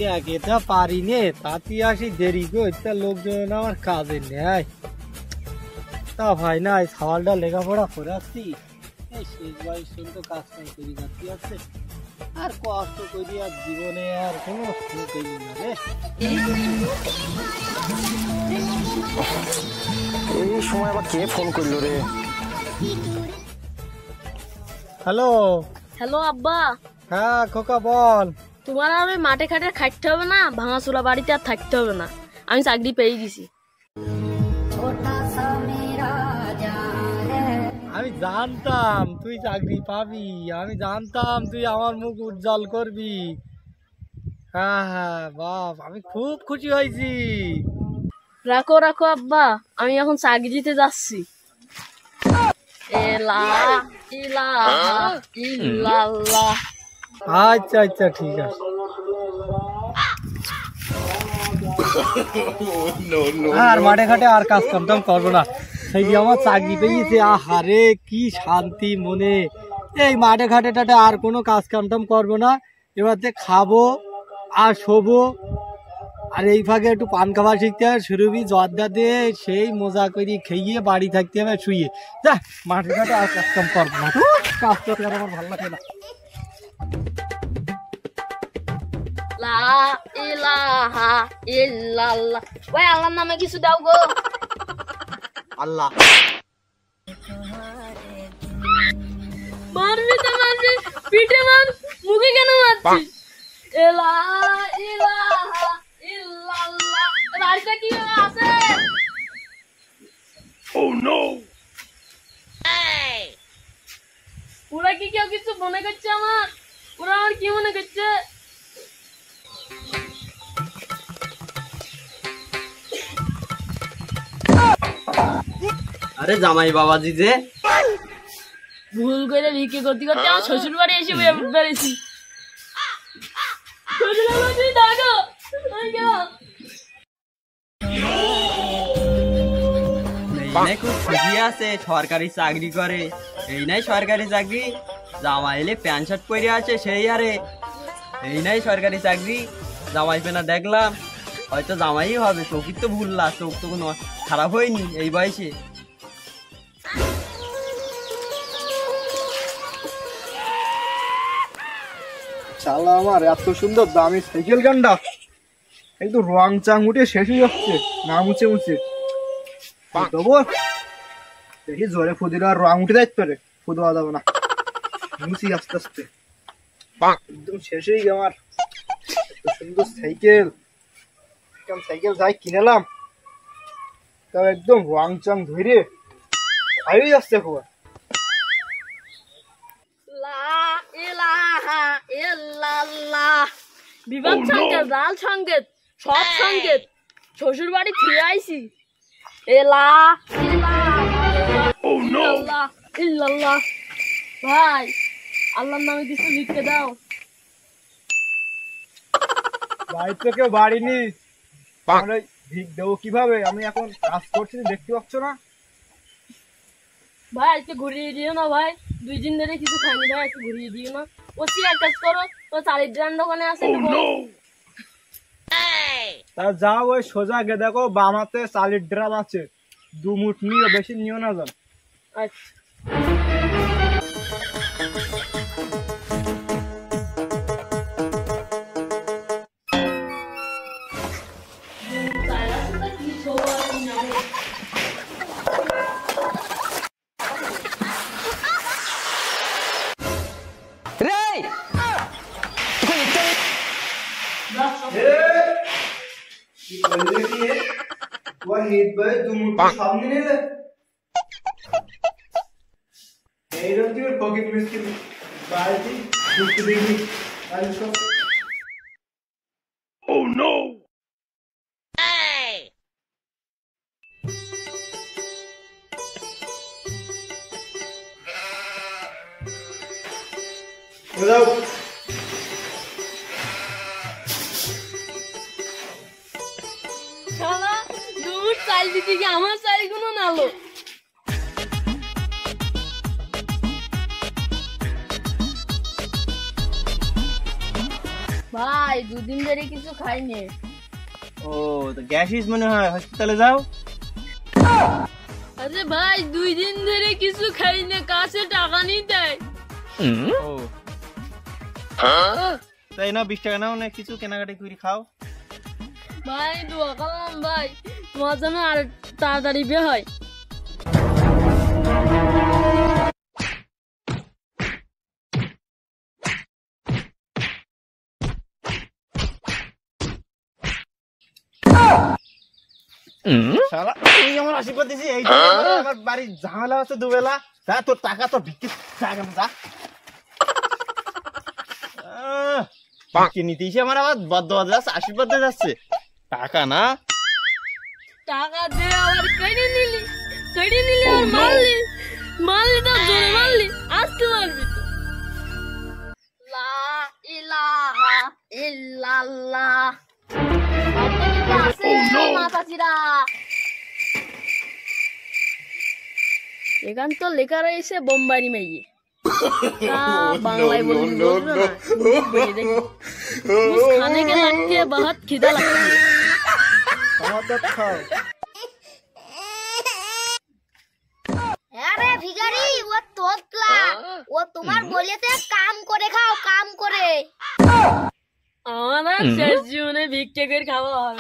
এটা পারি নে, তাতে আসি দেরি করে লোকজন আমার কাজে নেয়। তা ভাই না সওয়ালটা লেখাপড়া করে আসছি, শেষ বয়স তো কাজ কাম করি যাচ্ছি আছে, আর কষ্ট করি আর জীবনে আর কোনো সুখ হইল না রে। এই সময় আবার কে ফোন করলো রে? হ্যালো হ্যালো আব্বা। হ্যাঁ খোকা বল। তোমার আর ওই মাঠে ঘাটে খাটতে হবে না, ভাঙাচোরা বাড়িতে আর থাকতে হবে না, আমি চাকরি পেয়ে গেছি। আমি জানতাম তুই চাকরি পাবি, আমি জানতাম তুই আমার মুখ উজ্জ্বল করবি। হ্যাঁ হ্যাঁ বাপ, আমি খুব খুশি হয়েছি। রাখো রাখো আব্বা, আমি এখন চাকরি দিতে যাচ্ছি। আচ্ছা আচ্ছা ঠিক আছে। আর মাঠে ঘাটে আর কাজ কাম করবো না, সেই যে আমার চাকরি পেয়েছে। আহারে কি শান্তি মনে। এই মাঠে ঘাটে টাটে আর কোনো কাজ কাম করবো না, এবার খাবো আর শোবো, আর এই ফাঁকে একটু পান খাবার শিখতে হবে, সুরভি জর্দা দিয়ে সেই মজা করে খেয়ে বাড়ি থাকতে হবে শুয়ে। যা মাঠে ঘাটে আর কাজ কাম করবো না, কাজ করতে আমার ভালো লাগে না। আল্লাহর নামে কিছু দাও গো। আল্লাহ মারবি তো মারবি, পিঠে মার, মুখে কেন মারছিস? রাস্তা কি আছে? ওরা কি কেউ কিছু মনে করছে আমার? ওরা আমার কি মনে করছে? আরে জামাই বাবাজি যে ভুল করে ভিক্ষে করতে করতে আমার শ্বশুর বাড়ি এসে বেড়েছি। খুব খুশি আছে, সরকারি চাকরি করে। এই নাই সরকারি চাকরি, জামাই এলে প্যান্ট শার্ট পরে আছে সেই আরে। এই নাই সরকারি চাকরি, জামাই পেনা দেখলাম, হয়তো জামাই হবে। চোখই তো ভুললা, চোখ তো কোনো খারাপ হয়নি এই বয়সে। শালা আমার এত সুন্দর দামি সাইকেল গান্ডা একটু রং চাং উঠে শেষ হয়ে যাচ্ছে, না মুছে মুছে দেবো। দেখি জোরে ফুদিল আর রং উঠে যাচ্ছে, তোরে ফুদোয়া যাবো না, মুছি আস্তে আস্তে। একদম শেষ হয়ে গেল আমার এত সুন্দর সাইকেল। সাইকেল যাই কিনেলাম, তাও একদম রং চাং ধরে হারিয়ে যাচ্ছে খুব। বিবাদ সংকেত, লাল সংকেত, সব সংকেত শ্বশুর বাড়ি ফিরে আইছি। ভাই আল্লাহর নামে কিছু লিখতে দাও। বাড়িতে তো কেউ বাড়ি নি, ভিক দেবো কিভাবে? আমি এখন কাজ করছি, দেখতে পাচ্ছ না? ভাই আজকে ঘুরিয়ে দিও না ভাই, 2 দিন ধরে কিছু খাইনি ভাই, আজকে ঘুরিয়ে দিও না। ওসি এক কাজ করো, তো চালের ড্রাম দোকানে আছে তা যাও ওই সোজা গে দেখো, বামাতে চালের ড্রাম আছে, 2 মুঠ নিও, বেশি নিও না যান। আচ্ছা চাল দিতে গিয়ে আমার চালগুলো নালো। ভাই দুদিন ধরে কিছু খাইনি। ও তো গ্যাসিস মনে হয়, হসপিটালে যাও। আরে ভাই 2 দিন ধরে কিছু খাইনি, কাছে টাকা নিয়ে দেয়। ও তাই না, 20 টাকা নাও না, কিছু কেনাকাটি করে খাও। ভাই দোয়া করলাম ভাই, তোমার জন্য আর তাড়াতাড়ি বিয়ে হয়। শালা তুই আমার আশীর্বাদ দিছি, এই জন্য আমার বাড়ির ঝামেলা আছে দুবেলা। যা তোর টাকা তো ভিক্ষে যা নিতে এসে আমার আবার বদয়া যাচ্ছে, আশীর্বাদ দিয়ে যাচ্ছে। টাকা না, টাকা দে আর কেড়ে নিলি আর মারলি তো জোরে মারলি, আসতে মারবি তো। লা ইলাহা ইল্লাল্লাহ। এখান তো লেখা রয়েছে বোম্বাই মেয়ে, বাংলায় খানে के लग के बहुत খিদা लगता है। আরে ভিখারি, ও তোতলা, ও তোমার বলেতে কাম করে খাও, কাম করে। আমার শেষ জীবনে ভিক্ষে করে খাওয়া হবে।